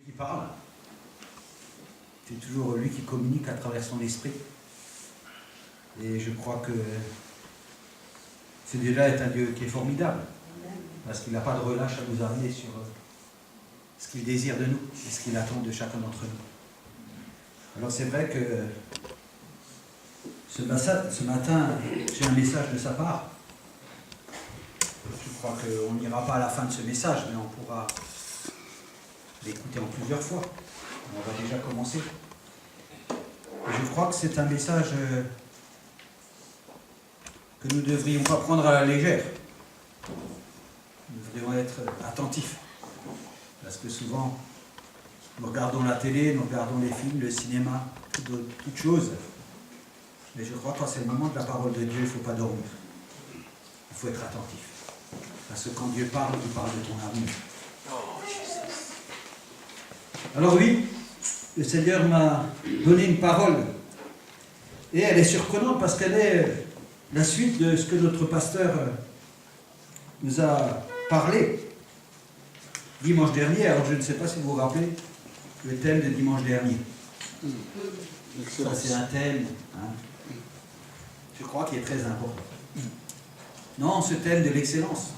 Qui parle, c'est toujours lui qui communique à travers son esprit. Et je crois que ce Dieu-là est un Dieu qui est formidable, parce qu'il n'a pas de relâche à nous amener sur ce qu'il désire de nous et ce qu'il attend de chacun d'entre nous. Alors c'est vrai que ce matin, j'ai un message de sa part. Je crois qu'on n'ira pas à la fin de ce message, mais on pourra l'écouter en plusieurs fois. On va déjà commencer. Et je crois que c'est un message que nous ne devrions pas prendre à la légère. Nous devrions être attentifs. Parce que souvent, nous regardons la télé, nous regardons les films, le cinéma, toutes choses. Mais je crois que quand c'est le moment de la parole de Dieu, il ne faut pas dormir. Il faut être attentif. Parce que quand Dieu parle, il parle de ton avenir. Alors oui, le Seigneur m'a donné une parole. Et elle est surprenante parce qu'elle est la suite de ce que notre pasteur nous a parlé dimanche dernier. Alors je ne sais pas si vous vous rappelez le thème de dimanche dernier. Ça c'est un thème, hein, je crois, qui est très important. Non, ce thème de l'excellence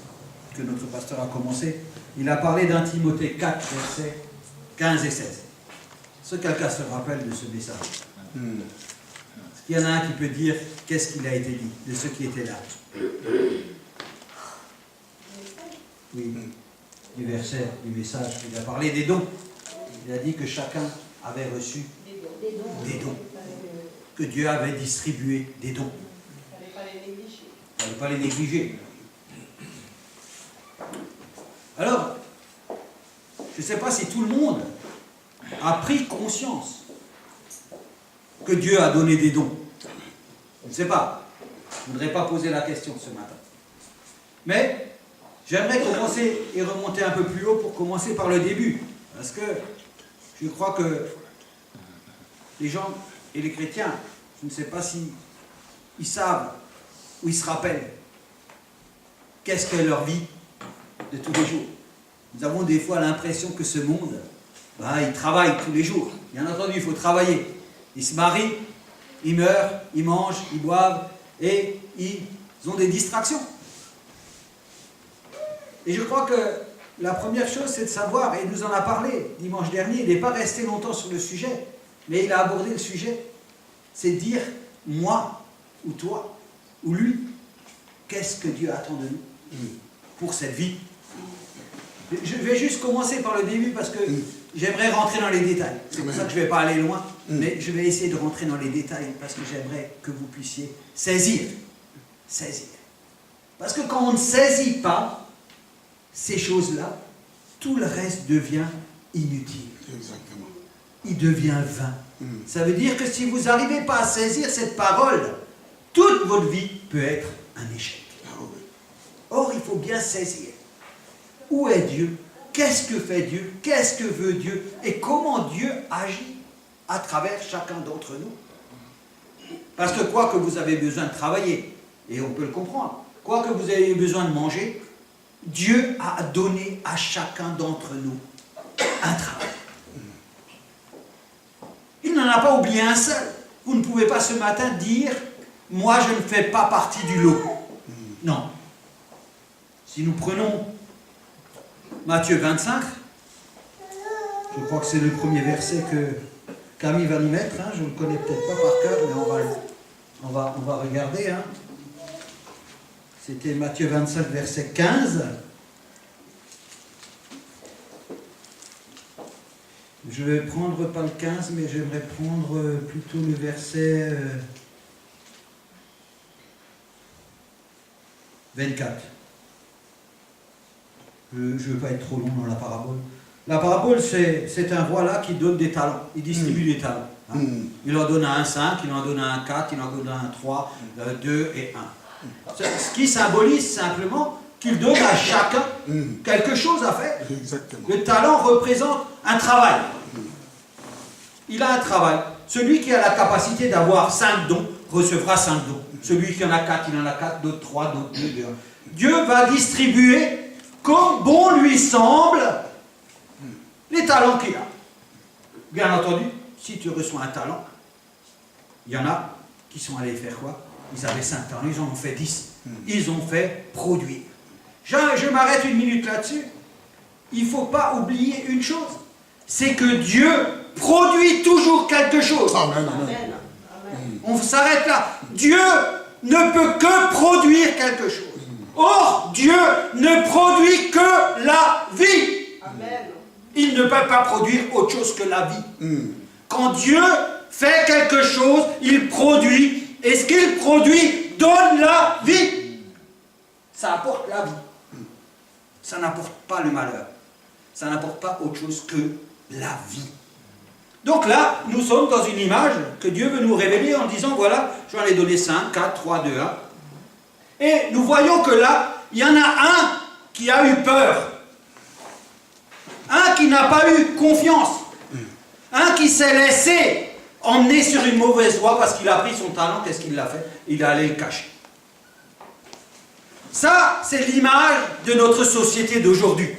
que notre pasteur a commencé, il a parlé d'un Timothée 4, versets 15 et 16. Est-ce que quelqu'un se rappelle de ce message? Est-ce qu'il y en a un qui peut dire qu'est-ce qu'il a été dit de ceux qui étaient là? Oui, du verset, du message. Il a parlé des dons. Il a dit que chacun avait reçu des dons. Que Dieu avait distribué des dons. Il ne fallait pas les négliger. Alors, je ne sais pas si tout le monde a pris conscience que Dieu a donné des dons. Je ne sais pas. Je ne voudrais pas poser la question ce matin. Mais j'aimerais commencer et remonter un peu plus haut pour commencer par le début. Parce que je crois que les gens et les chrétiens, je ne sais pas si ils savent ou ils se rappellent qu'est-ce qu'est leur vie de tous les jours. Nous avons des fois l'impression que ce monde, il travaille tous les jours. Bien entendu, il faut travailler. Ils se marient, ils meurent, ils mangent, ils boivent et ils ont des distractions. Et je crois que la première chose, c'est de savoir, et il nous en a parlé dimanche dernier, il n'est pas resté longtemps sur le sujet, mais il a abordé le sujet, c'est de dire, moi, ou toi, ou lui, qu'est-ce que Dieu attend de nous pour cette vie? Je vais juste commencer par le début parce que j'aimerais rentrer dans les détails. C'est pour ça que je ne vais pas aller loin, mais je vais essayer de rentrer dans les détails parce que j'aimerais que vous puissiez saisir. Saisir. Parce que quand on ne saisit pas ces choses-là, tout le reste devient inutile. Exactement. Il devient vain. Ça veut dire que si vous n'arrivez pas à saisir cette parole, toute votre vie peut être un échec. Or, il faut bien saisir. Où est Dieu? Qu'est-ce que fait Dieu? Qu'est-ce que veut Dieu? Et comment Dieu agit à travers chacun d'entre nous? Parce que quoi que vous avez besoin de travailler, et on peut le comprendre, quoi que vous ayez besoin de manger, Dieu a donné à chacun d'entre nous un travail. Il n'en a pas oublié un seul. Vous ne pouvez pas ce matin dire « Moi, je ne fais pas partie du lot ». Non. Si nous prenons Matthieu 25, je crois que c'est le premier verset que Camille va nous mettre, hein, je ne le connais peut-être pas par cœur, mais on va regarder. Hein. C'était Matthieu 25, verset 15. Je vais prendre pas le 15, mais j'aimerais prendre plutôt le verset 24. Je ne veux pas être trop long dans la parabole. La parabole, c'est un roi là qui donne des talents. Il distribue des talents. Hein. Il en donne à un 5, il en donne à un 4, il en donne à un 3, 2 et 1. Ce qui symbolise simplement qu'il donne à chacun quelque chose à faire. Exactement. Le talent représente un travail. Il a un travail. Celui qui a la capacité d'avoir 5 dons recevra 5 dons. Celui qui en a 4, il en a 4, d'autres 3, d'autres 2, 2. Dieu va distribuer comme bon lui semble les talents qu'il a. Bien entendu, si tu reçois un talent, il y en a qui sont allés faire quoi? Ils avaient 5 talents, ils en ont fait 10. Ils ont fait produire. Je m'arrête une minute là-dessus. Il ne faut pas oublier une chose, c'est que Dieu produit toujours quelque chose. Amen, amen. On s'arrête là. Dieu ne peut que produire quelque chose. Or, Dieu ne produit que la vie. Amen. Il ne peut pas produire autre chose que la vie. Quand Dieu fait quelque chose, il produit. Et ce qu'il produit donne la vie. Ça apporte la vie. Ça n'apporte pas le malheur. Ça n'apporte pas autre chose que la vie. Donc là, nous sommes dans une image que Dieu veut nous révéler en disant, voilà, j'en ai donné 5, 4, 3, 2, 1. Et nous voyons que là, il y en a un qui a eu peur. Un qui n'a pas eu confiance. Un qui s'est laissé emmener sur une mauvaise voie parce qu'il a pris son talent. Qu'est-ce qu'il a fait? Il est allé le cacher. Ça, c'est l'image de notre société d'aujourd'hui.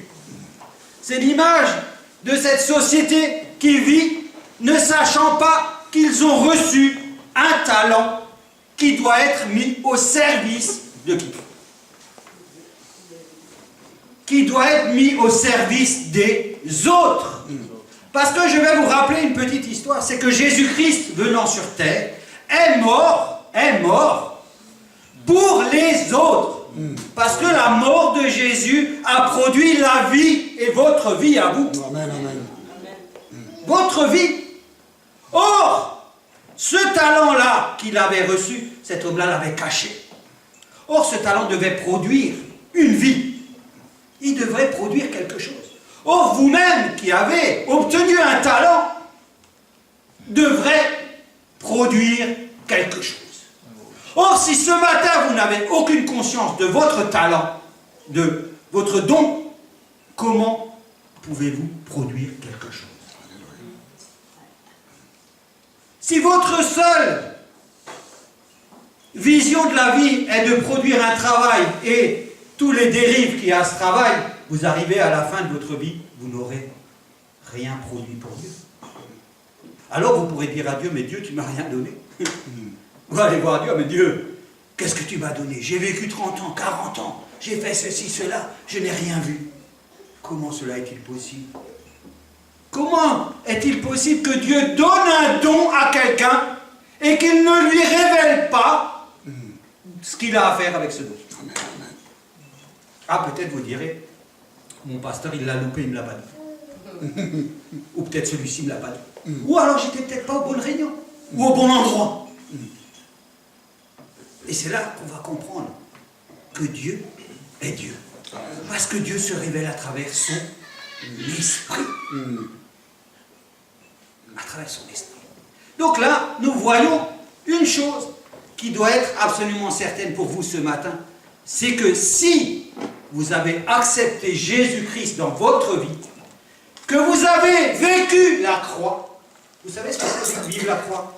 C'est l'image de cette société qui vit ne sachant pas qu'ils ont reçu un talent qui doit être mis au service de qui? Qui doit être mis au service des autres. Parce que je vais vous rappeler une petite histoire, c'est que Jésus-Christ, venant sur terre, est mort pour les autres. Parce que la mort de Jésus a produit la vie et votre vie à vous. Amen, amen. Votre vie. Or, ce talent-là qu'il avait reçu, cet homme-là l'avait caché. Or, ce talent devait produire une vie. Il devrait produire quelque chose. Or, vous-même qui avez obtenu un talent, devrez produire quelque chose. Or, si ce matin, vous n'avez aucune conscience de votre talent, de votre don, comment pouvez-vous produire quelque chose? Si votre seule vision de la vie est de produire un travail et tous les dérives qu'il y a à ce travail, vous arrivez à la fin de votre vie, vous n'aurez rien produit pour Dieu. Alors vous pourrez dire à Dieu, mais Dieu, tu ne m'as rien donné. Vous allez voir Dieu, mais Dieu, qu'est-ce que tu m'as donné? J'ai vécu 30 ans, 40 ans, j'ai fait ceci, cela, je n'ai rien vu. Comment cela est-il possible? Comment est-il possible que Dieu donne un don à quelqu'un et qu'il ne lui révèle pas ce qu'il a à faire avec ce don? Ah, peut-être vous direz, mon pasteur, il l'a loupé, il ne me l'a pas dit. Ou peut-être celui-ci ne me l'a pas dit. Ou alors j'étais peut-être pas au bon réunion, ou au bon endroit. Et c'est là qu'on va comprendre que Dieu est Dieu. Parce que Dieu se révèle à travers son esprit. À travers son esprit. Donc là, nous voyons une chose qui doit être absolument certaine pour vous ce matin. C'est que si vous avez accepté Jésus-Christ dans votre vie, que vous avez vécu la croix, vous savez ce que c'est vivre la croix?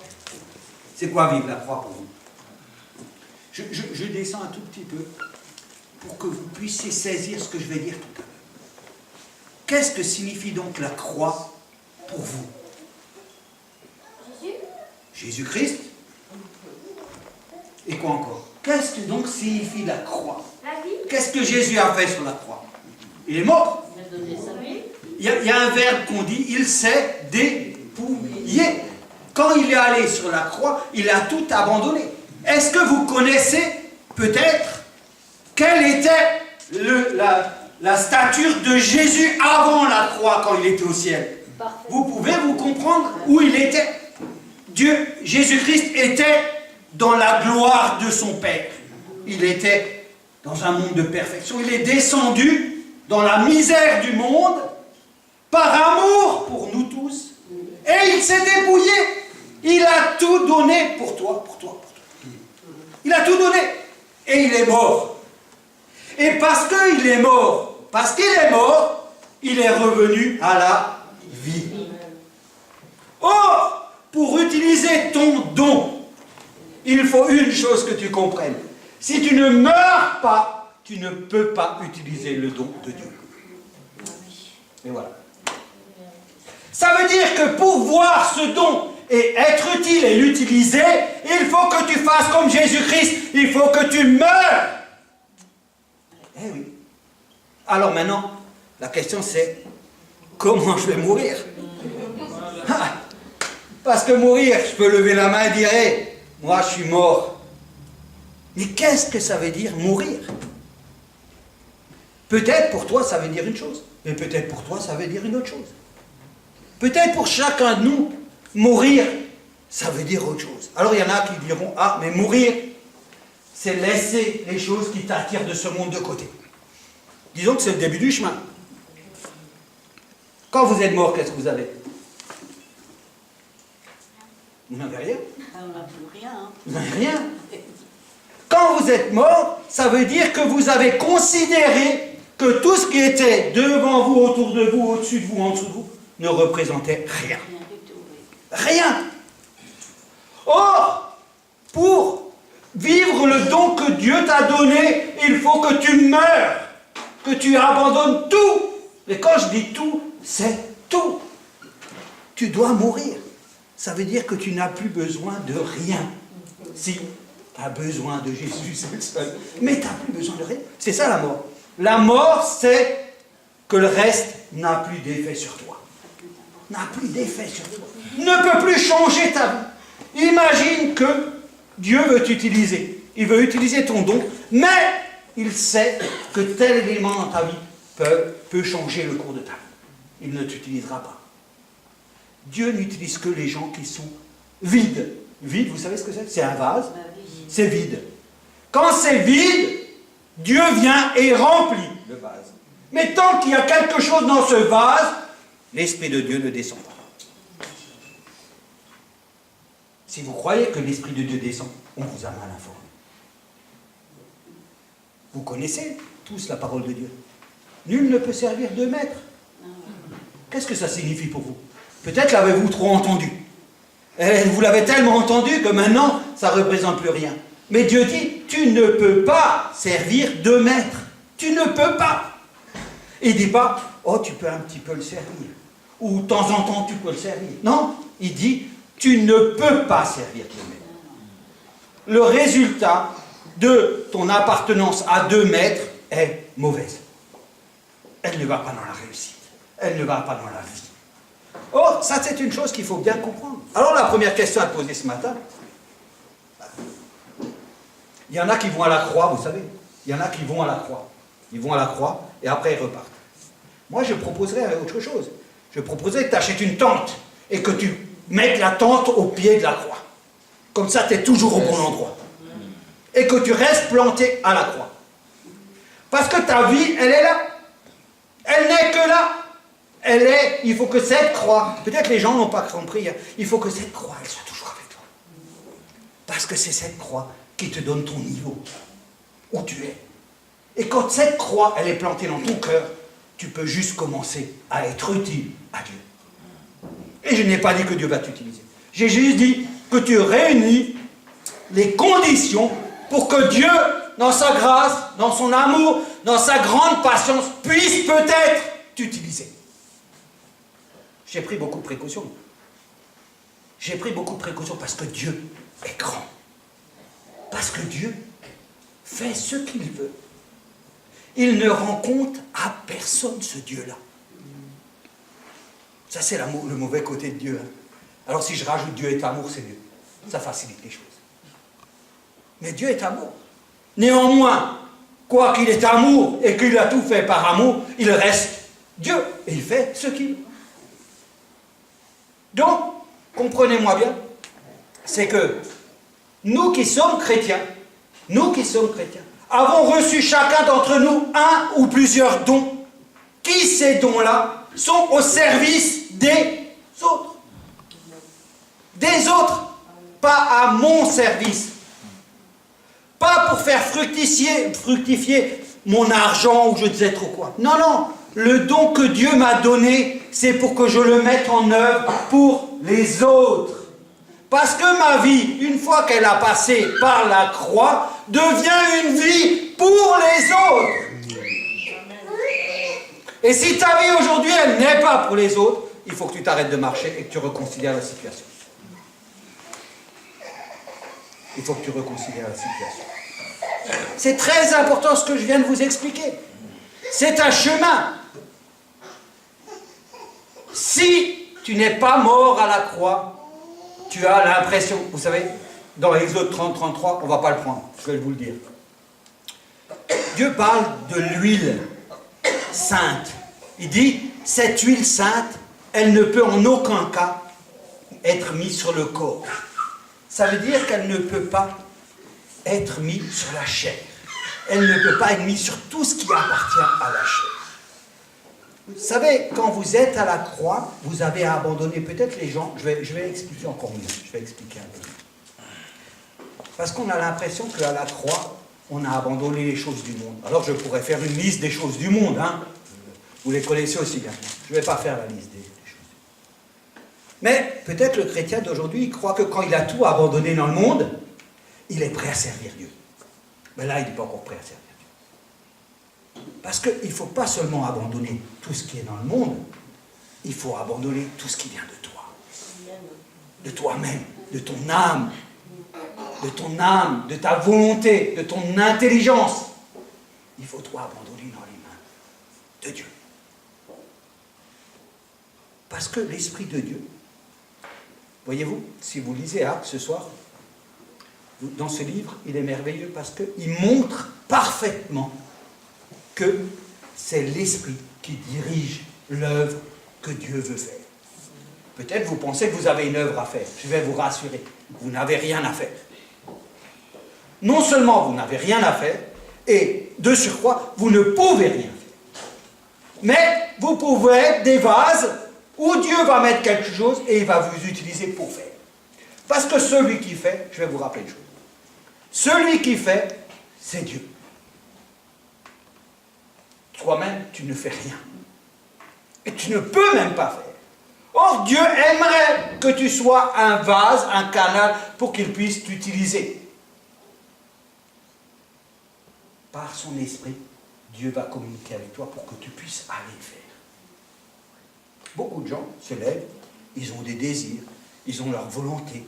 C'est quoi vivre la croix pour vous? Je descends un tout petit peu pour que vous puissiez saisir ce que je vais dire tout à l'heure. Qu'est-ce que signifie donc la croix pour vous? Jésus-Christ. Et quoi encore? Qu'est-ce que donc signifie la croix? Qu'est-ce que Jésus a fait sur la croix? Il est mort. Il y a un verbe qu'on dit, il s'est dépouillé. Quand il est allé sur la croix, il a tout abandonné. Est-ce que vous connaissez peut-être quelle était la stature de Jésus avant la croix quand il était au ciel? Parfait. Vous pouvez vous comprendre où il était? Jésus-Christ était dans la gloire de son Père. Il était dans un monde de perfection. Il est descendu dans la misère du monde par amour pour nous tous. Et il s'est dépouillé. Il a tout donné pour toi, pour toi, pour toi. Il a tout donné. Et il est mort. Et parce qu'il est mort, il est revenu à la vie. Or, pour utiliser ton don, il faut une chose que tu comprennes. Si tu ne meurs pas, tu ne peux pas utiliser le don de Dieu. Et voilà. Ça veut dire que pour voir ce don et être utile et l'utiliser, il faut que tu fasses comme Jésus-Christ. Il faut que tu meurs. Eh oui. Alors maintenant, la question c'est, comment je vais mourir? Parce que mourir, je peux lever la main et dire, hey, moi je suis mort. Mais qu'est-ce que ça veut dire mourir? Peut-être pour toi ça veut dire une chose, mais peut-être pour toi ça veut dire une autre chose. Peut-être pour chacun de nous, mourir, ça veut dire autre chose. Alors il y en a qui diront, ah, mais mourir, c'est laisser les choses qui t'attirent de ce monde de côté. Disons que c'est le début du chemin. Quand vous êtes mort, qu'est-ce que vous avez? Vous n'avez rien. On n'a plus rien. Hein. Vous n'avez rien. Quand vous êtes mort, ça veut dire que vous avez considéré que tout ce qui était devant vous, autour de vous, au-dessus de vous, en dessous de vous, ne représentait rien. Rien. Or, pour vivre le don que Dieu t'a donné, il faut que tu meurs, que tu abandonnes tout. Et quand je dis tout, c'est tout. Tu dois mourir. Ça veut dire que tu n'as plus besoin de rien. Si, tu as besoin de Jésus, c'est le seul. Mais tu n'as plus besoin de rien. C'est ça la mort. La mort, c'est que le reste n'a plus d'effet sur toi. N'a plus d'effet sur toi. Ne peut plus changer ta vie. Imagine que Dieu veut t'utiliser. Il veut utiliser ton don, mais il sait que tel élément dans ta vie peut changer le cours de ta vie. Il ne t'utilisera pas. Dieu n'utilise que les gens qui sont vides. Vide, vous savez ce que c'est? C'est un vase. C'est vide. Quand c'est vide, Dieu vient et remplit le vase. Mais tant qu'il y a quelque chose dans ce vase, l'Esprit de Dieu ne descend pas. Si vous croyez que l'Esprit de Dieu descend, on vous a mal informé. Vous connaissez tous la parole de Dieu. Nul ne peut servir deux maîtres. Qu'est-ce que ça signifie pour vous? Peut-être l'avez-vous trop entendu. Et vous l'avez tellement entendu que maintenant, ça ne représente plus rien. Mais Dieu dit, tu ne peux pas servir deux maîtres. Tu ne peux pas. Il ne dit pas, oh, tu peux un petit peu le servir. Ou de temps en temps, tu peux le servir. Non, il dit, tu ne peux pas servir deux maîtres. Le résultat de ton appartenance à deux maîtres est mauvaise. Elle ne va pas dans la réussite. Elle ne va pas dans la vie. Or, ça c'est une chose qu'il faut bien comprendre. Alors la première question à poser ce matin, il y en a qui vont à la croix, vous savez. Il y en a qui vont à la croix. Ils vont à la croix et après ils repartent. Moi je proposerais autre chose. Je proposerais que tu achètes une tente et que tu mettes la tente au pied de la croix. Comme ça tu es toujours au bon endroit. Et que tu restes planté à la croix. Parce que ta vie, elle est là. Elle n'est que là. Il faut que cette croix, peut-être les gens n'ont pas compris, il faut que cette croix, elle soit toujours avec toi. Parce que c'est cette croix qui te donne ton niveau, où tu es. Et quand cette croix, elle est plantée dans ton cœur, tu peux juste commencer à être utile à Dieu. Et je n'ai pas dit que Dieu va t'utiliser. J'ai juste dit que tu réunis les conditions pour que Dieu, dans sa grâce, dans son amour, dans sa grande patience, puisse peut-être t'utiliser. J'ai pris beaucoup de précautions. J'ai pris beaucoup de précautions parce que Dieu est grand. Parce que Dieu fait ce qu'il veut. Il ne rend compte à personne ce Dieu-là. Ça, c'est le mauvais côté de Dieu. Hein. Alors si je rajoute Dieu est amour, c'est mieux. Ça facilite les choses. Mais Dieu est amour. Néanmoins, quoi qu'il est amour et qu'il a tout fait par amour, il reste Dieu. Et il fait ce qu'il veut. Donc, comprenez-moi bien, c'est que nous qui sommes chrétiens, avons reçu chacun d'entre nous un ou plusieurs dons, qui ces dons-là sont au service des autres. des autres, pas à mon service. Pas pour faire fructifier mon argent ou je ne sais trop quoi. Non, non, le don que Dieu m'a donné, c'est pour que je le mette en œuvre pour les autres. Parce que ma vie, une fois qu'elle a passé par la croix, devient une vie pour les autres. Et si ta vie aujourd'hui, elle n'est pas pour les autres, il faut que tu t'arrêtes de marcher et que tu reconsidères la situation. Il faut que tu reconsidères la situation. C'est très important ce que je viens de vous expliquer. C'est un chemin. Si tu n'es pas mort à la croix, tu as l'impression, vous savez, dans Exode 30, 33, on ne va pas le prendre, je vais vous le dire. Dieu parle de l'huile sainte. Il dit, cette huile sainte, elle ne peut en aucun cas être mise sur le corps. Ça veut dire qu'elle ne peut pas être mise sur la chair. Elle ne peut pas être mise sur tout ce qui appartient à la chair. Vous savez, quand vous êtes à la croix, vous avez abandonné peut-être les gens. Je vais expliquer encore mieux. Je vais expliquer un peu. Parce qu'on a l'impression qu'à la croix, on a abandonné les choses du monde. Alors je pourrais faire une liste des choses du monde. Hein. Vous les connaissez aussi bien. Je ne vais pas faire la liste des choses. Mais peut-être le chrétien d'aujourd'hui, il croit que quand il a tout abandonné dans le monde, il est prêt à servir Dieu. Mais là, il n'est pas encore prêt à servir Dieu. Parce qu'il ne faut pas seulement abandonner tout ce qui est dans le monde, il faut abandonner tout ce qui vient de toi. De toi-même, de ton âme, de ta volonté, de ton intelligence. Il faut tout abandonner dans les mains de Dieu. Parce que l'Esprit de Dieu, voyez-vous, si vous lisez Actes ce soir, dans ce livre, il est merveilleux parce qu'il montre parfaitement que c'est l'Esprit qui dirige l'œuvre que Dieu veut faire. Peut-être vous pensez que vous avez une œuvre à faire. Je vais vous rassurer, vous n'avez rien à faire. Non seulement vous n'avez rien à faire, et de surcroît, vous ne pouvez rien faire. Mais vous pouvez être des vases où Dieu va mettre quelque chose et il va vous utiliser pour faire. Parce que celui qui fait, je vais vous rappeler une chose, celui qui fait, c'est Dieu. Toi-même, tu ne fais rien. Et tu ne peux même pas faire. Or, Dieu aimerait que tu sois un vase, un canal, pour qu'il puisse t'utiliser. Par son esprit, Dieu va communiquer avec toi pour que tu puisses aller faire. Beaucoup de gens se lèvent, ils ont des désirs, ils ont leur volonté.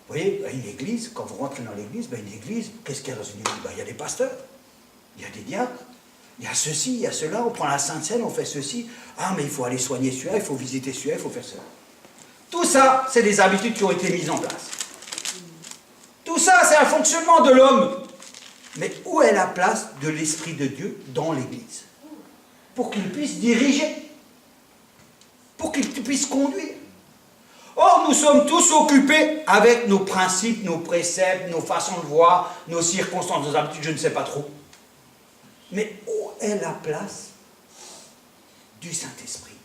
Vous voyez, une église, quand vous rentrez dans l'église, une église, qu'est-ce qu'il y a dans une église? Il y a des pasteurs, il y a des diacres, il y a ceci, il y a cela, on prend la Sainte Seine, on fait ceci. Ah, mais il faut aller soigner celui-là, il faut visiter celui-là, il faut faire cela. Tout ça, c'est des habitudes qui ont été mises en place. Tout ça, c'est un fonctionnement de l'homme. Mais où est la place de l'Esprit de Dieu dans l'église? Pour qu'il puisse diriger, pour qu'il puisse conduire. Or, nous sommes tous occupés avec nos principes, nos préceptes, nos façons de voir, nos circonstances, nos habitudes, je ne sais pas trop. Mais où est la place du Saint-Esprit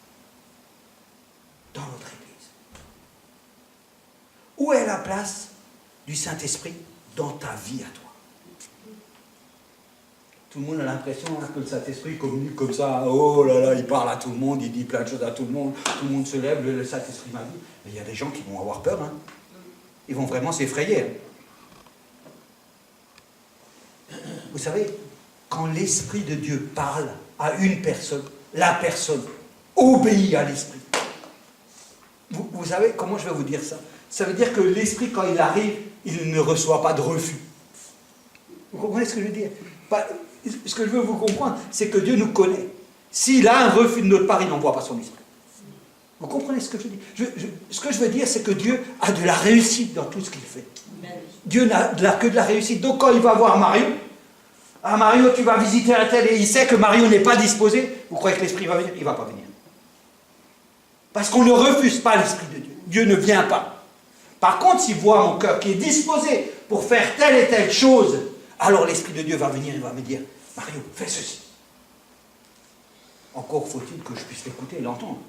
dans notre Église? Où est la place du Saint-Esprit dans ta vie à toi? Tout le monde a l'impression que le Saint-Esprit communique comme ça. Oh là là, il parle à tout le monde, il dit plein de choses à tout le monde se lève, le Saint-Esprit m'a dit. Mais il y a des gens qui vont avoir peur. Hein. Ils vont vraiment s'effrayer. Vous savez, quand l'Esprit de Dieu parle à une personne, la personne obéit à l'Esprit. Vous savez comment je vais vous dire ça? Ça veut dire que l'Esprit, quand il arrive, il ne reçoit pas de refus. Vous comprenez ce que je veux dire? Ce que je veux vous comprendre, c'est que Dieu nous connaît. S'il a un refus de notre part, il n'envoie pas son esprit. Vous comprenez ce que je dis? Ce que je veux dire, c'est que Dieu a de la réussite dans tout ce qu'il fait. Dieu n'a que de la réussite. Donc quand il va voir Mario, ah Mario, tu vas visiter un tel, et il sait que Mario n'est pas disposé, vous croyez que l'esprit va venir? Il ne va pas venir. Parce qu'on ne refuse pas l'Esprit de Dieu. Dieu ne vient pas. Par contre, s'il voit mon cœur qui est disposé pour faire telle et telle chose, alors l'Esprit de Dieu va venir, il va me dire, Mario, fais ceci. Encore faut-il que je puisse l'écouter et l'entendre.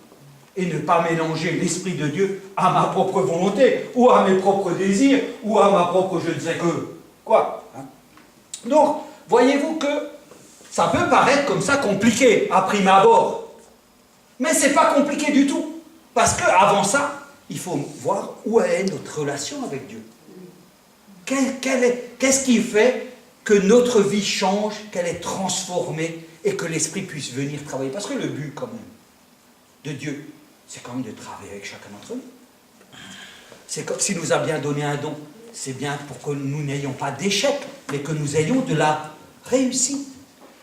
et ne pas mélanger l'Esprit de Dieu à ma propre volonté, ou à mes propres désirs, ou à ma propre je ne sais que quoi. Hein. Donc, voyez-vous que ça peut paraître comme ça compliqué à prime abord, mais ce n'est pas compliqué du tout, parce qu'avant ça, il faut voir où est notre relation avec Dieu. Qu'est-ce qui fait que notre vie change, qu'elle est transformée et que l'Esprit puisse venir travailler? Parce que le but, quand même, de Dieu, c'est quand même de travailler avec chacun d'entre nous. C'est comme s'il nous a bien donné un don, c'est bien pour que nous n'ayons pas d'échec, mais que nous ayons de la réussite.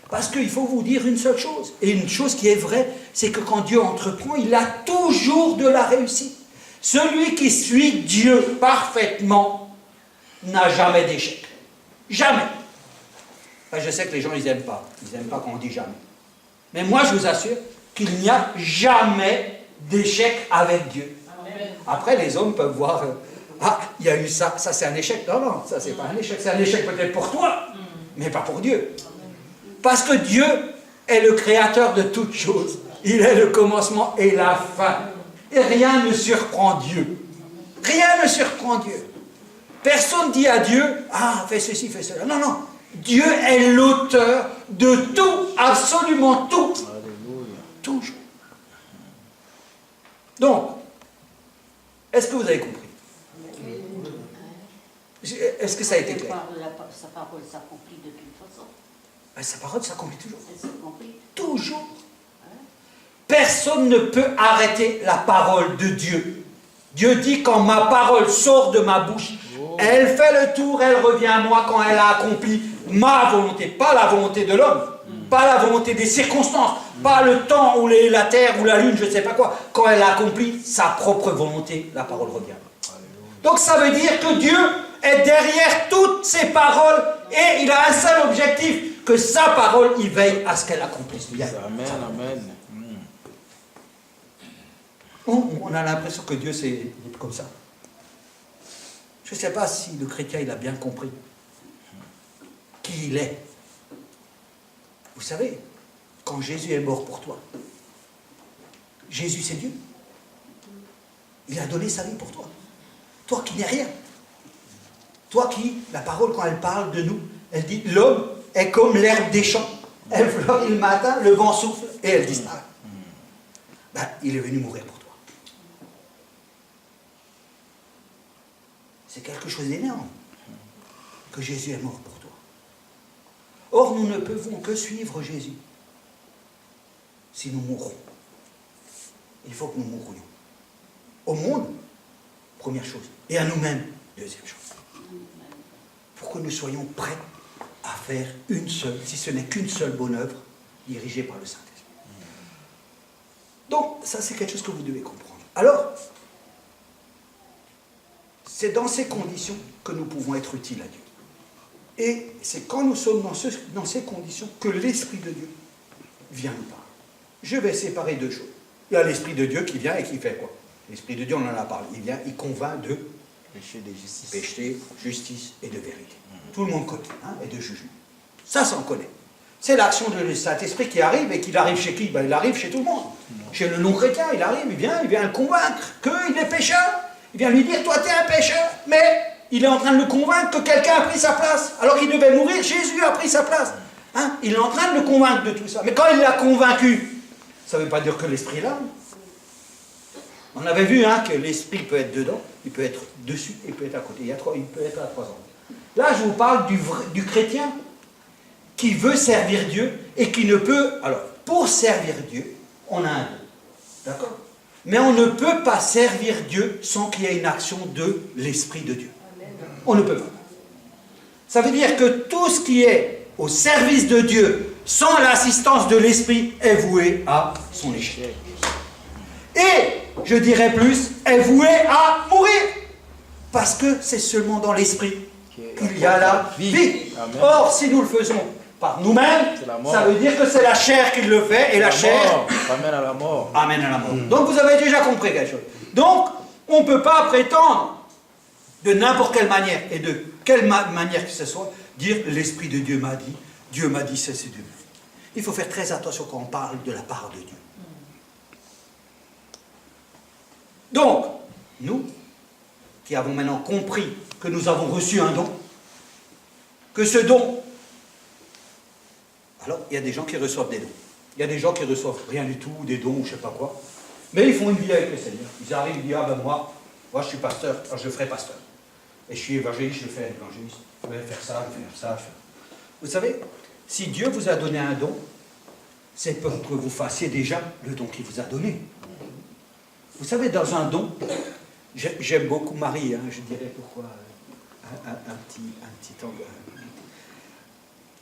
Parce qu'il faut vous dire une seule chose, et une chose qui est vraie, c'est que quand Dieu entreprend, il a toujours de la réussite. Celui qui suit Dieu parfaitement n'a jamais d'échec. Jamais. Enfin, je sais que les gens, ils n'aiment pas. Ils n'aiment pas quand on dit jamais. Mais moi, je vous assure qu'il n'y a jamais d'échec avec Dieu. Amen. Après, les hommes peuvent voir, ah, il y a eu ça, ça c'est un échec. Non, non, ça c'est pas un échec. C'est un échec peut-être pour toi, mais pas pour Dieu. Parce que Dieu est le créateur de toutes choses. Il est le commencement et la fin. Et rien ne surprend Dieu. Rien ne surprend Dieu. Personne dit à Dieu, ah, fais ceci, fais cela. Non, non. Dieu est l'auteur de tout, absolument tout. Alléluia. Toujours. Donc, est-ce que vous avez compris? Est-ce que ça a été clair? Sa parole s'accomplit de toute façon. Sa parole s'accomplit toujours. Elle s'accomplit. Toujours. Personne ne peut arrêter la parole de Dieu. Dieu dit, quand ma parole sort de ma bouche, elle fait le tour, elle revient à moi quand elle a accompli ma volonté. Pas la volonté de l'homme, pas la volonté des circonstances, pas le temps ou la terre ou la lune, je ne sais pas quoi. Quand elle a accompli sa propre volonté, la parole revient. Donc ça veut dire que Dieu est derrière toutes ses paroles et il a un seul objectif, que sa parole, il veille à ce qu'elle accomplisse. Amen, amen. On a l'impression que Dieu c'est comme ça. Je ne sais pas si le chrétien il a bien compris qui il est. Vous savez, quand Jésus est mort pour toi, Jésus c'est Dieu. Il a donné sa vie pour toi. Toi qui n'es rien. Toi qui, la parole quand elle parle de nous, elle dit l'homme est comme l'herbe des champs. Elle fleurit le matin, le vent souffle et elle disparaît. Ben, il est venu mourir pour toi. C'est quelque chose d'énorme que Jésus est mort pour toi. Or, nous ne pouvons que suivre Jésus si nous mourrons. Il faut que nous mourions. Au monde, première chose. Et à nous-mêmes, deuxième chose. Pour que nous soyons prêts à faire une seule, si ce n'est qu'une seule bonne œuvre, dirigée par le Saint-Esprit. Donc, ça c'est quelque chose que vous devez comprendre. Alors, c'est dans ces conditions que nous pouvons être utiles à Dieu. Et c'est quand nous sommes dans ces conditions que l'Esprit de Dieu vient nous parler. Je vais séparer deux choses. Il y a l'Esprit de Dieu qui vient et qui fait quoi? L'Esprit de Dieu, on en a parlé. Il vient, il convainc de Péché, de justice. Péché, justice et de vérité. Tout le monde connaît, hein, et de jugement. Ça on connaît. C'est l'action de Saint-Esprit qui arrive, et qu'il arrive chez qui? Ben, il arrive chez tout le monde. Chez le non-chrétien, il arrive, il vient le convaincre qu'il est pécheur. Il vient lui dire, toi tu es un pécheur, mais il est en train de le convaincre que quelqu'un a pris sa place. Alors qu'il devait mourir, Jésus a pris sa place. Hein? Il est en train de le convaincre de tout ça. Mais quand il l'a convaincu, ça ne veut pas dire que l'Esprit est là. On avait vu hein, que l'Esprit peut être dedans, il peut être dessus, il peut être à côté. Il peut être à 3 ans. Là, je vous parle du chrétien qui veut servir Dieu et qui ne peut... Alors, pour servir Dieu, on a un don. D'accord? Mais on ne peut pas servir Dieu sans qu'il y ait une action de l'Esprit de Dieu. On ne peut pas. Ça veut dire que tout ce qui est au service de Dieu, sans l'assistance de l'Esprit, est voué à son échec. Et, je dirais plus, est voué à mourir. Parce que c'est seulement dans l'Esprit qu'il y a la vie. Or, si nous le faisons par nous-mêmes, ça veut dire que c'est la chair qui le fait, et la chair amène à la mort. Amène à la mort. Donc vous avez déjà compris quelque chose. Donc, on ne peut pas prétendre de n'importe quelle manière, et de quelle manière que ce soit, dire l'Esprit de Dieu m'a dit, c'est Dieu. Il faut faire très attention quand on parle de la part de Dieu. Donc, nous, qui avons maintenant compris que nous avons reçu un don, que ce don... Alors, il y a des gens qui reçoivent des dons. Il y a des gens qui reçoivent rien du tout, des dons, ou je ne sais pas quoi. Mais ils font une vie avec le Seigneur. Ils arrivent, ils disent, ah ben moi je suis pasteur, alors je ferai pasteur. Et je suis évangéliste, je fais évangéliste. Je vais faire ça, je vais faire ça. Vous savez, si Dieu vous a donné un don, c'est pour que vous fassiez déjà le don qu'il vous a donné. Vous savez, dans un don, j'aime beaucoup Marie, hein, je dirais pourquoi un petit angle.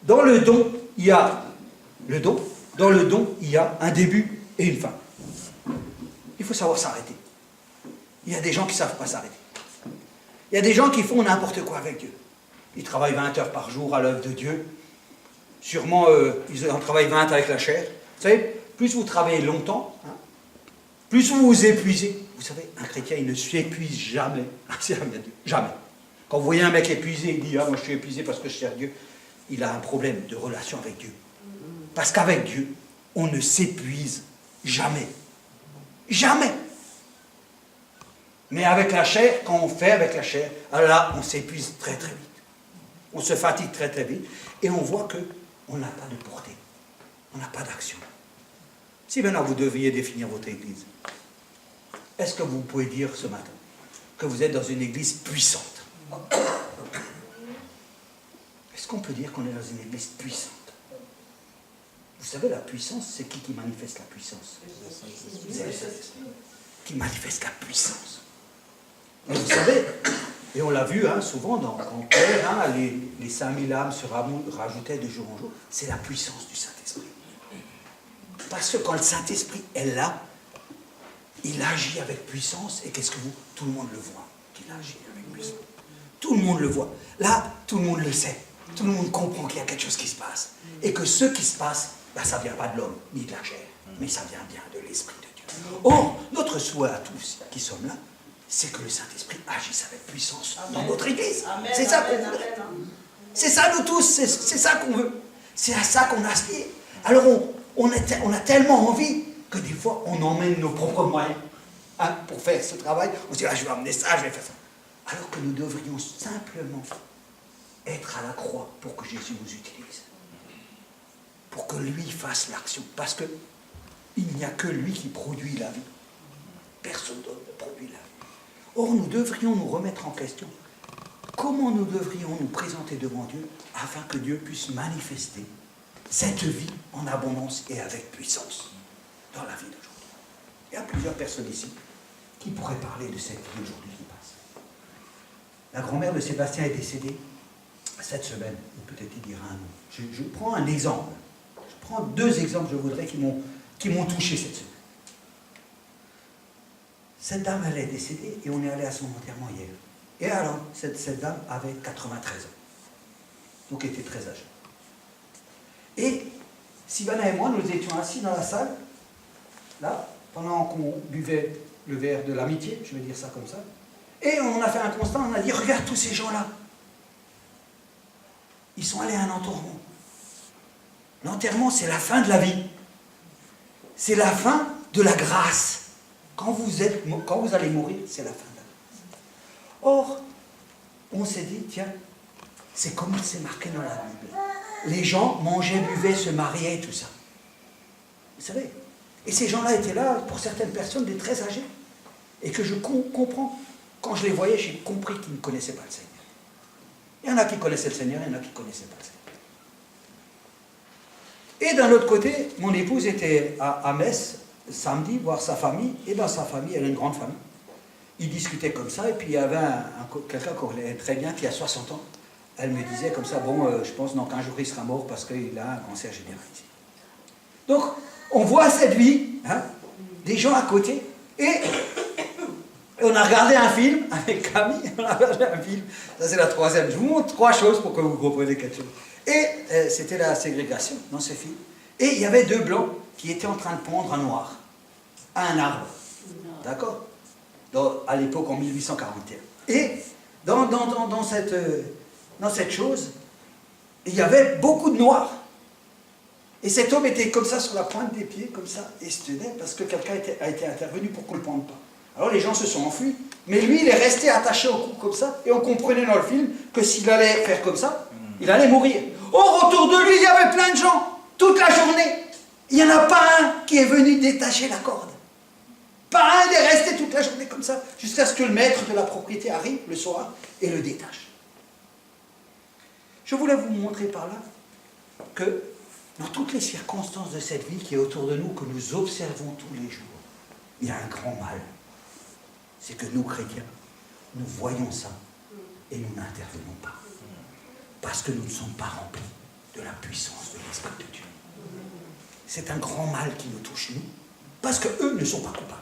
Dans le don, il y a le don. Dans le don, il y a un début et une fin. Il faut savoir s'arrêter. Il y a des gens qui ne savent pas s'arrêter. Il y a des gens qui font n'importe quoi avec Dieu. Ils travaillent 20 heures par jour à l'œuvre de Dieu. Sûrement, ils en travaillent 20 avec la chair. Vous savez, plus vous travaillez longtemps, hein, plus vous vous épuisez. Vous savez, un chrétien, il ne s'épuise jamais à servir Dieu. Jamais. Quand vous voyez un mec épuisé, il dit, ah, moi je suis épuisé parce que je sers Dieu. Il a un problème de relation avec Dieu. Parce qu'avec Dieu, on ne s'épuise jamais. Jamais. Mais avec la chair, quand on fait avec la chair, alors là, on s'épuise très très vite. On se fatigue très très vite. Et on voit qu'on n'a pas de portée. On n'a pas d'action. Si maintenant vous devriez définir votre église, est-ce que vous pouvez dire ce matin que vous êtes dans une église puissante? Est-ce qu'on peut dire qu'on est dans une église puissante? Vous savez, la puissance, c'est qui manifeste la puissance? C'est le Saint-Esprit qui manifeste la puissance. Et vous savez, et on l'a vu hein, souvent quand Pierre, hein, les 5000 âmes se rajoutaient de jour en jour, c'est la puissance du Saint-Esprit. Parce que quand le Saint-Esprit est là, il agit avec puissance, et qu'est-ce que tout le monde le voit, qu'il agit avec puissance. Tout le monde le voit. Là, tout le monde le sait. Tout le monde comprend qu'il y a quelque chose qui se passe. Et que ce qui se passe, ben, ça ne vient pas de l'homme, ni de la chair, mais ça vient bien de l'Esprit de Dieu. Or, notre souhait à tous qui sommes là, c'est que le Saint-Esprit agisse avec puissance dans notre Église. C'est ça qu'on veut. C'est ça nous tous, c'est ça qu'on veut. C'est à ça qu'on aspire. Alors on a tellement envie que des fois on emmène nos propres moyens hein, pour faire ce travail. On se dit, ah, je vais amener ça, je vais faire ça. Alors que nous devrions simplement être à la croix pour que Jésus nous utilise. Pour que lui fasse l'action. Parce que il n'y a que lui qui produit la vie. Personne d'autre ne produit la vie. Or, nous devrions nous remettre en question. Comment nous devrions nous présenter devant Dieu afin que Dieu puisse manifester cette vie en abondance et avec puissance dans la vie d'aujourd'hui? Il y a plusieurs personnes ici qui pourraient parler de cette vie aujourd'hui qui passe. La grand-mère de Sébastien est décédée cette semaine, ou peut-être il dira un mot. Je prends un exemple. Je prends 2 exemples, je voudrais, qui m'ont touché cette semaine. Cette dame, elle est décédée et on est allé à son enterrement hier. Et alors, cette dame avait 93 ans. Donc elle était très âgée. Et Sylvana et moi, nous étions assis dans la salle, là, pendant qu'on buvait le verre de l'amitié, je vais dire ça comme ça. Et on a fait un constat, on a dit, regarde tous ces gens-là. Ils sont allés à un enterrement. L'enterrement, c'est la fin de la vie. C'est la fin de la grâce. Quand vous allez mourir, c'est la fin de la grâce. Or, on s'est dit, tiens, c'est comme c'est marqué dans la Bible. Les gens mangeaient, buvaient, se mariaient, tout ça. Vous savez? Et ces gens-là étaient là, pour certaines personnes, des très âgés. Et que je comprends. Quand je les voyais, j'ai compris qu'ils ne connaissaient pas le Seigneur. Il y en a qui connaissaient le Seigneur, il y en a qui ne connaissaient pas le Seigneur. Et d'un autre côté, mon épouse était à Metz, samedi, voir sa famille, et dans sa famille, elle a une grande famille. Ils discutaient comme ça, et puis il y avait quelqu'un qu'on connaît très bien, qui a 60 ans. Elle me disait comme ça, bon, je pense dans 15 jours il sera mort parce qu'il a un cancer généralisé. Donc, on voit cette vie, hein, des gens à côté, et on a regardé un film avec Camille, on a regardé un film, ça c'est la 3e. Je vous montre 3 choses pour que vous compreniez quelque chose. Et c'était la ségrégation dans ce film. Et il y avait 2 blancs qui étaient en train de pondre un noir à un arbre. D'accord? À l'époque, en 1841. Et dans cette chose, il y avait beaucoup de noirs. Et cet homme était comme ça, sur la pointe des pieds, comme ça, et se tenait, parce que quelqu'un a été intervenu pour qu'on ne le pende pas. Alors les gens se sont enfuis. Mais lui, il est resté attaché au cou comme ça. Et on comprenait dans le film que s'il allait faire comme ça, il allait mourir. Or, autour de lui, il y avait plein de gens. Toute la journée. Il n'y en a pas un qui est venu détacher la corde. Pas un, il est resté toute la journée comme ça. Jusqu'à ce que le maître de la propriété arrive le soir et le détache. Je voulais vous montrer par là que dans toutes les circonstances de cette vie qui est autour de nous, que nous observons tous les jours, il y a un grand mal. C'est que nous, chrétiens, nous voyons ça et nous n'intervenons pas. Parce que nous ne sommes pas remplis de la puissance de l'Esprit de Dieu. C'est un grand mal qui nous touche, nous, parce qu'eux ne sont pas coupables.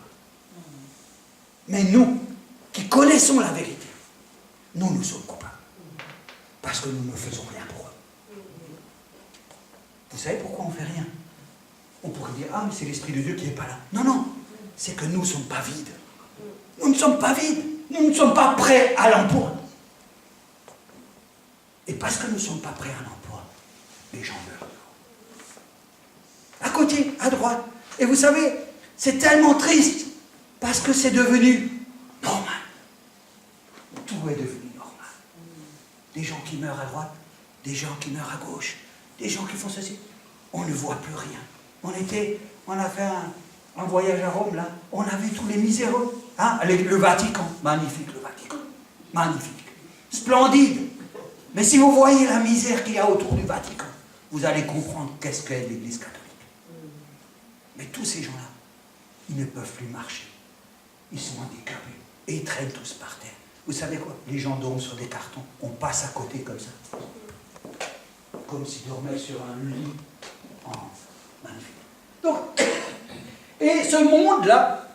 Mais nous, qui connaissons la vérité, nous sommes coupables. Parce que nous ne faisons rien pour eux. Vous savez pourquoi on ne fait rien? On pourrait dire, ah, mais c'est l'Esprit de Dieu qui n'est pas là. Non, non, c'est que nous ne sommes pas vides. Nous ne sommes pas vides. Nous ne sommes pas prêts à l'emploi. Et parce que nous ne sommes pas prêts à l'emploi, les gens meurent. À côté, à droite. Et vous savez, c'est tellement triste, parce que c'est devenu normal. Tout est devenu normal. Des gens qui meurent à droite, des gens qui meurent à gauche, des gens qui font ceci. On ne voit plus rien. On a fait un voyage à Rome, là. On a vu tous les miséreux. Hein, le Vatican. Magnifique, le Vatican. Magnifique. Splendide. Mais si vous voyez la misère qu'il y a autour du Vatican, vous allez comprendre qu'est-ce qu'est l'Église catholique. Mais tous ces gens-là, ils ne peuvent plus marcher. Ils sont handicapés. Et ils traînent tous par terre. Vous savez quoi? Les gens dorment sur des cartons. On passe à côté comme ça. Comme s'ils dormaient sur un lit. Oh, magnifique. Donc, et ce monde-là,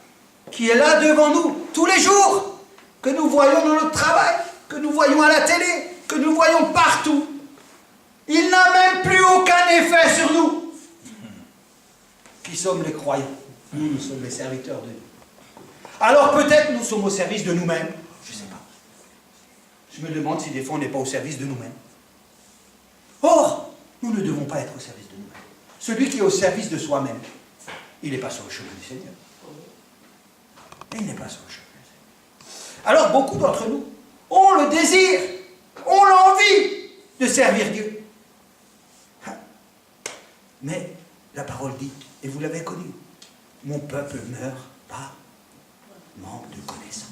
qui est là devant nous, tous les jours, que nous voyons dans notre travail, que nous voyons à la télé, que nous voyons partout, il n'a même plus aucun effet sur nous. Qui sommes les croyants? Nous sommes les serviteurs de Dieu. Alors peut-être nous sommes au service de nous-mêmes. Je ne sais pas. Je me demande si des fois on n'est pas au service de nous-mêmes. Or, nous ne devons pas être au service de nous-mêmes. Celui qui est au service de soi-même, il n'est pas sur le chemin du Seigneur. Il n'est pas sur le chemin du Seigneur. Alors beaucoup d'entre nous ont le désir, ont l'envie de servir Dieu. Mais la parole dit, et vous l'avez connu, mon peuple meurt par manque de connaissance.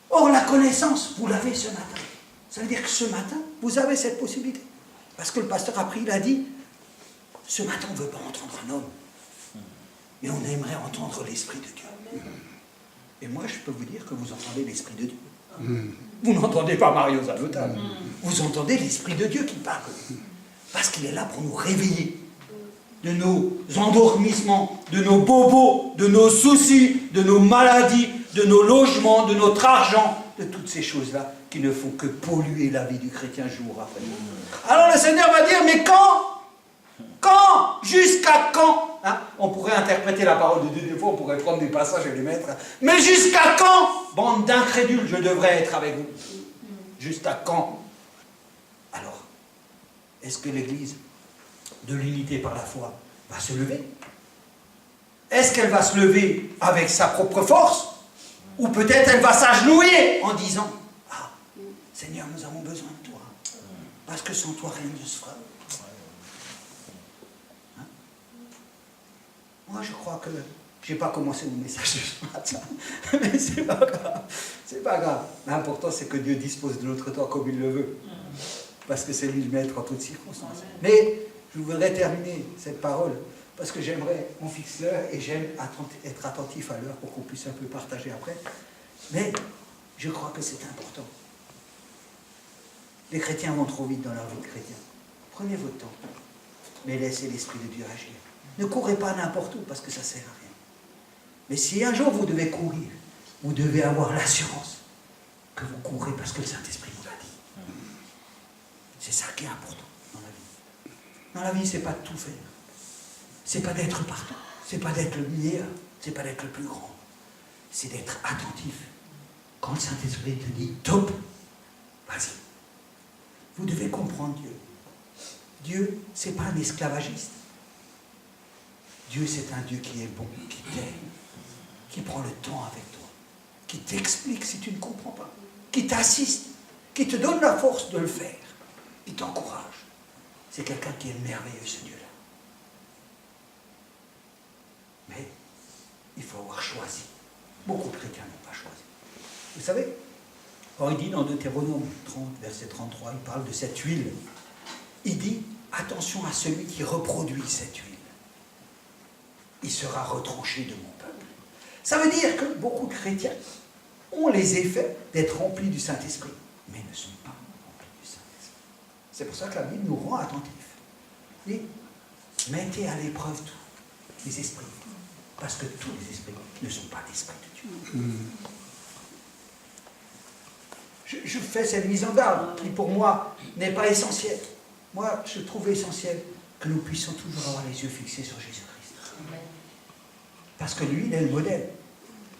Or, la connaissance, vous l'avez ce matin. Ça veut dire que ce matin, vous avez cette possibilité. Parce que le pasteur a pris, il a dit, ce matin, on ne veut pas entendre un homme, mais on aimerait entendre l'Esprit de Dieu. Et moi, je peux vous dire que vous entendez l'Esprit de Dieu. Vous n'entendez pas Mario Zanotan. Vous entendez l'Esprit de Dieu qui parle. Parce qu'il est là pour nous réveiller de nos endormissements, de nos bobos, de nos soucis, de nos maladies, de nos logements, de notre argent, de toutes ces choses-là qui ne font que polluer la vie du chrétien jour après jour. Alors le Seigneur va dire, mais quand? Quand? Jusqu'à quand? Hein? On pourrait interpréter la parole de Dieu des fois, on pourrait prendre des passages et les mettre. Mais jusqu'à quand, bande d'incrédules, je devrais être avec vous? Jusqu'à quand? Alors, est-ce que l'Église de l'unité par la foi va se lever? Est-ce qu'elle va se lever avec sa propre force? Ou peut-être elle va s'agenouiller en disant, ah, Seigneur, nous avons besoin de toi. Parce que sans toi, rien ne se fera. Hein? Moi, je crois que je n'ai pas commencé mon message de ce matin. Mais c'est pas grave. C'est pas grave. L'important, c'est que Dieu dispose de notre temps comme il le veut. Parce que c'est lui le maître en toutes circonstances. Mais je voudrais terminer cette parole parce que j'aimerais, on fixe l'heure et j'aime être attentif à l'heure pour qu'on puisse un peu partager après. Mais je crois que c'est important. Les chrétiens vont trop vite dans leur vie de chrétien. Prenez votre temps, mais laissez l'Esprit de Dieu agir. Ne courez pas n'importe où parce que ça ne sert à rien. Mais si un jour vous devez courir, vous devez avoir l'assurance que vous courez parce que le Saint-Esprit vous l'a dit. C'est ça qui est important dans la vie. Dans la vie, c'est pas de tout faire. C'est pas d'être partout. C'est pas d'être le meilleur. C'est pas d'être le plus grand. C'est d'être attentif. Quand le Saint-Esprit te dit top, vas-y. Vous devez comprendre Dieu. Dieu, c'est pas un esclavagiste. Dieu, c'est un Dieu qui est bon, qui t'aime. qui prend le temps avec toi, qui t'explique si tu ne comprends pas, qui t'assiste, qui te donne la force de le faire, qui t'encourage. C'est quelqu'un qui est merveilleux, ce Dieu-là. Mais il faut avoir choisi. Beaucoup de chrétiens n'ont pas choisi. Vous savez, quand il dit dans Deutéronome 30, verset 33, il parle de cette huile. Il dit, attention à celui qui reproduit cette huile. Il sera retranché de mon peuple. Ça veut dire que beaucoup de chrétiens ont les effets d'être remplis du Saint-Esprit, mais ne sont pas remplis du Saint-Esprit. C'est pour ça que la Bible nous rend attentifs. Il dit, mettez à l'épreuve tous les esprits, parce que tous les esprits ne sont pas l'esprit de Dieu. Je fais cette mise en garde qui, pour moi, n'est pas essentielle. Moi, je trouve essentiel que nous puissions toujours avoir les yeux fixés sur Jésus-Christ. Parce que lui, il est le modèle.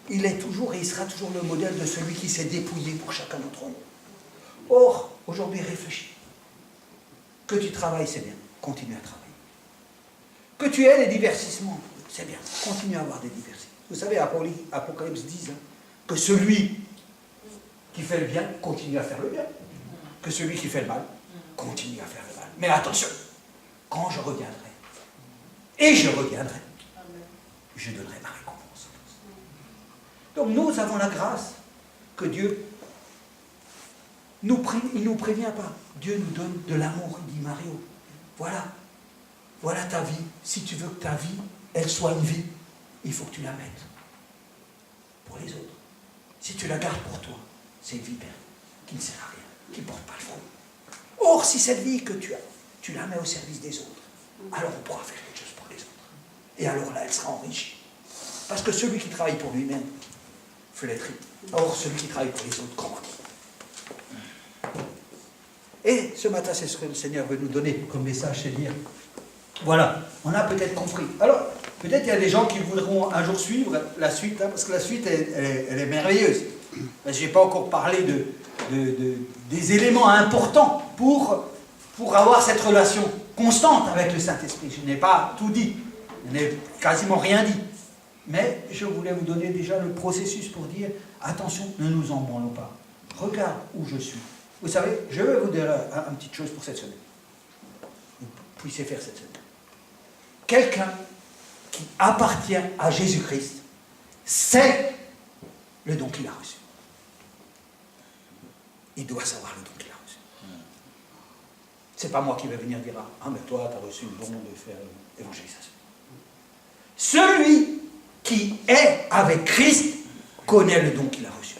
Il est toujours et il sera toujours le modèle de celui qui s'est dépouillé pour chacun d'entre nous. Or, aujourd'hui, réfléchis. Que tu travailles, c'est bien. Continue à travailler. Que tu aies des divertissements, c'est bien. Continue à avoir des divertissements. Vous savez, Apocalypse 10, que celui qui fait le bien, continue à faire le bien. Que celui qui fait le mal, continue à faire le mal. Mais attention, quand je reviendrai, et je reviendrai, je donnerai ma récompense. Donc nous avons la grâce que Dieu il ne nous prévient pas. Dieu nous donne de l'amour, il dit Mario, voilà ta vie. Si tu veux que ta vie, elle soit une vie, il faut que tu la mettes pour les autres. Si tu la gardes pour toi, c'est une vie perdue, qui ne sert à rien, qui ne porte pas le fruit. Or, si cette vie que tu as, tu la mets au service des autres, alors on pourra faire quelque chose pour les autres. Et alors là, elle sera enrichie. Parce que celui qui travaille pour lui-même flétrit. Or, celui qui travaille pour les autres grandit. Et ce matin, c'est ce que le Seigneur veut nous donner comme message, c'est dire, voilà, on a peut-être compris. Alors, peut-être il y a des gens qui voudront un jour suivre la suite, parce que la suite, elle est merveilleuse. Je n'ai pas encore parlé des éléments importants pour avoir cette relation constante avec le Saint-Esprit. Je n'ai pas tout dit, je n'ai quasiment rien dit. Mais je voulais vous donner déjà le processus pour dire, attention, ne nous en branlons pas. Regarde où je suis. Vous savez, je vais vous dire une petite chose pour cette semaine. Vous puissiez faire cette semaine. Quelqu'un qui appartient à Jésus-Christ sait le don qu'il a reçu. Il doit savoir le don qu'il a reçu. C'est pas moi qui vais venir dire, ah mais toi tu as reçu le don de faire l'évangélisation. Celui qui est avec Christ connaît le don qu'il a reçu.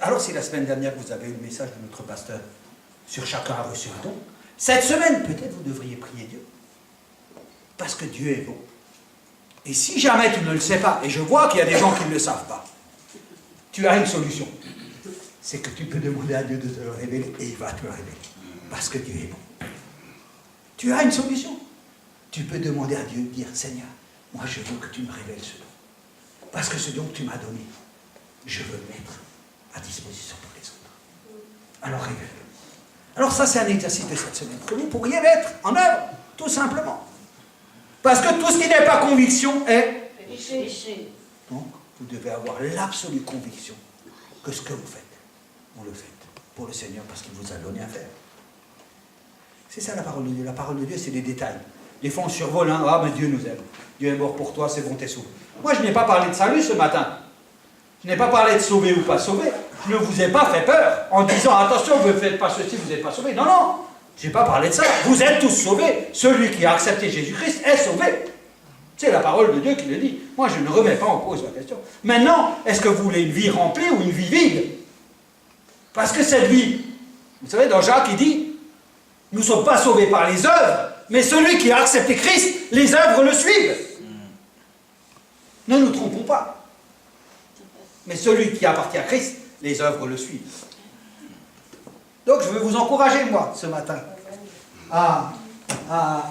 Alors si la semaine dernière vous avez eu le message de notre pasteur sur chacun a reçu un don, cette semaine peut-être vous devriez prier Dieu. Parce que Dieu est bon. Et si jamais tu ne le sais pas, et je vois qu'il y a des gens qui ne le savent pas, tu as une solution. C'est que tu peux demander à Dieu de te le révéler et il va te le révéler. Parce que Dieu est bon. Tu as une solution. Tu peux demander à Dieu de dire, Seigneur, moi je veux que tu me révèles ce don. Parce que ce don que tu m'as donné, je veux le mettre à disposition pour les autres. Alors révèle-le. Alors ça c'est un exercice de cette semaine que vous pourriez mettre en œuvre, tout simplement. Parce que tout ce qui n'est pas conviction est Péché. Donc, vous devez avoir l'absolue conviction que ce que vous faites, vous le faites pour le Seigneur parce qu'il vous a donné à faire. C'est ça la parole de Dieu. La parole de Dieu, c'est des détails. Des fois, on survole, ah, mais Dieu nous aime. Dieu est mort pour toi, c'est bon, t'es sauvé. Moi, je n'ai pas parlé de salut ce matin. Je n'ai pas parlé de sauver ou pas sauver. Je ne vous ai pas fait peur en disant, attention, vous ne faites pas ceci, vous n'êtes pas sauvé. Non, non, je n'ai pas parlé de ça. Vous êtes tous sauvés. Celui qui a accepté Jésus-Christ est sauvé. C'est la parole de Dieu qui le dit. Moi, je ne remets pas en cause la question. Maintenant, est-ce que vous voulez une vie remplie ou une vie vide? Parce que cette vie, vous savez, dans Jacques, il dit, nous ne sommes pas sauvés par les œuvres, mais celui qui a accepté Christ, les œuvres le suivent. Ne nous trompons pas. Mais celui qui appartient à Christ, les œuvres le suivent. Donc, je veux vous encourager, moi, ce matin, à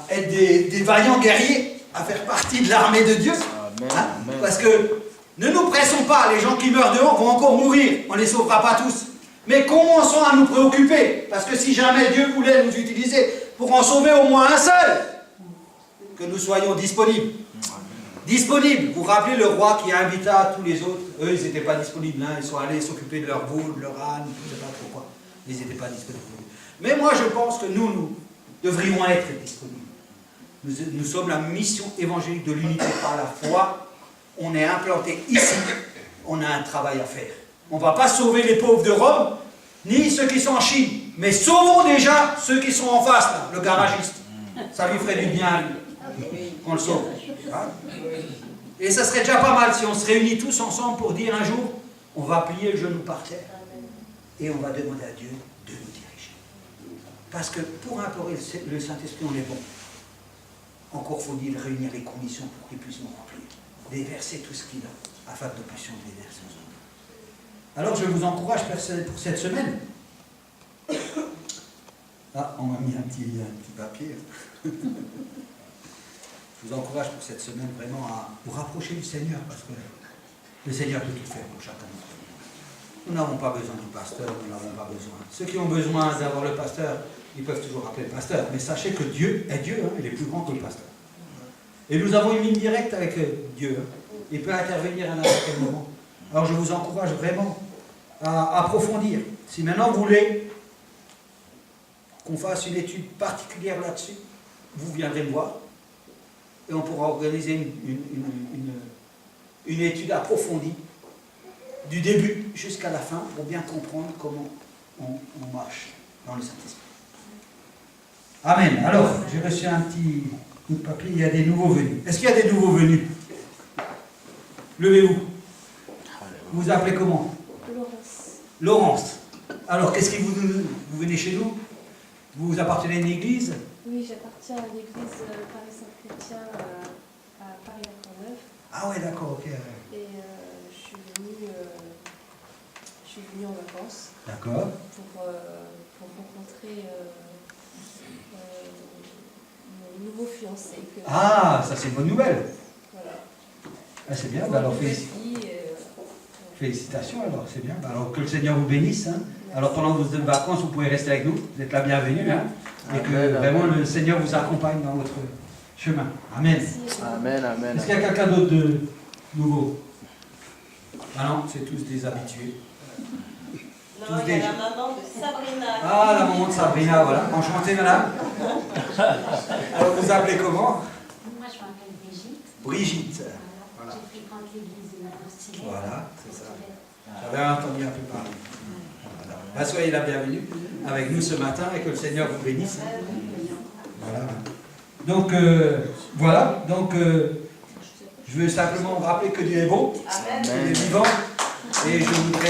être des vaillants guerriers, à faire partie de l'armée de Dieu. Amen, Hein? amen. Parce que ne nous pressons pas, les gens qui meurent dehors vont encore mourir, on ne les sauvera pas tous. Mais commençons à nous préoccuper, parce que si jamais Dieu voulait nous utiliser pour en sauver au moins un seul, que nous soyons disponibles. Disponible. Vous vous rappelez le roi qui a invité tous les autres? Eux, ils n'étaient pas disponibles. Hein. Ils sont allés s'occuper de leur veau, de leur âne, je ne sais pas trop quoi. Ils n'étaient pas disponibles. Mais moi, je pense que nous devrions être disponibles. Nous sommes la mission évangélique de l'unité par la foi. On est implanté ici. On a un travail à faire. On ne va pas sauver les pauvres de Rome, ni ceux qui sont en Chine. Mais sauvons déjà ceux qui sont en face, là, le garagiste. Ça lui ferait du bien à lui, qu'on le sauve. Hein? Et ça serait déjà pas mal si on se réunit tous ensemble pour dire un jour, on va plier le genou par terre et on va demander à Dieu de nous diriger. Parce que pour implorer le Saint-Esprit, on est bon. Encore faut-il réunir les conditions pour qu'il puisse nous remplir. Déverser tout ce qu'il a, afin que nous puissions déverser aux autres. Alors je vous encourage pour cette semaine. Ah, on m'a mis un petit papier. Je vous encourage pour cette semaine vraiment à vous rapprocher du Seigneur, parce que le Seigneur peut tout faire pour chacun d'entre nous. Nous n'avons pas besoin du pasteur, nous n'avons pas besoin. Ceux qui ont besoin d'avoir le pasteur, ils peuvent toujours appeler le pasteur. Mais sachez que Dieu est Dieu, hein, il est plus grand que le pasteur. Et nous avons une ligne directe avec Dieu. Hein. Il peut intervenir à n'importe quel moment. Alors je vous encourage vraiment à approfondir. Si maintenant vous voulez qu'on fasse une étude particulière là-dessus, vous viendrez me voir. Et on pourra organiser une étude approfondie du début jusqu'à la fin pour bien comprendre comment on marche dans le Saint-Esprit. Amen. Alors, j'ai reçu un petit bout de papier, il y a des nouveaux venus. Est-ce qu'il y a des nouveaux venus? Levez-vous. Vous vous appelez comment? Laurence. Laurence. Alors, qu'est-ce qui vous venez chez nous? Vous appartenez à une église? Oui, j'appartiens à l'église Paris Saint-Chrétien à Paris-la-Courneuve. Ah ouais, d'accord, ok. Et je suis venue en vacances D'accord. pour rencontrer mon nouveau fiancé. Ah, ça c'est une bonne nouvelle. Voilà. Ah, c'est bien, Pour bah, alors une nouvelle vie, félicitations alors, c'est bien. Bah, alors que le Seigneur vous bénisse. Hein. Alors pendant vos vacances, vous pouvez rester avec nous, vous êtes la bienvenue. Hein. Et que vraiment le Seigneur vous accompagne dans votre chemin. Amen. merci. Amen, amen. Est-ce qu'il y a quelqu'un d'autre de nouveau? Ah non, c'est tous des habitués. Non, il y a la maman de Sabrina. Ah, la maman de Sabrina, voilà. Enchantée, madame. Alors, vous appelez comment? Moi, je m'appelle Brigitte. Brigitte. Voilà. J'ai fréquenté l'église de la Constillée. Voilà, c'est ça. J'avais entendu un peu parler. Voilà. Ben, soyez la bienvenue avec nous ce matin et que le Seigneur vous bénisse. Voilà. Donc, voilà. Donc, je veux simplement vous rappeler que Dieu est bon. Amen. Il est vivant. Et je voudrais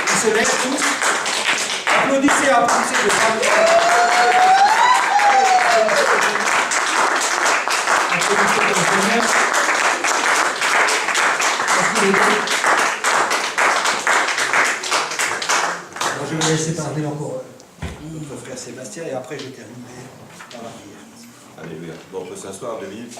qu'ils se lèvent tous. Applaudissez, applaudissez de applaudissez pour le Seigneur. Parce qu'il est bon. Alors, je vais laisser parler encore notre frère Sébastien et après je terminerai par la prière. Alléluia. Bon, on peut s'asseoir 2 minutes.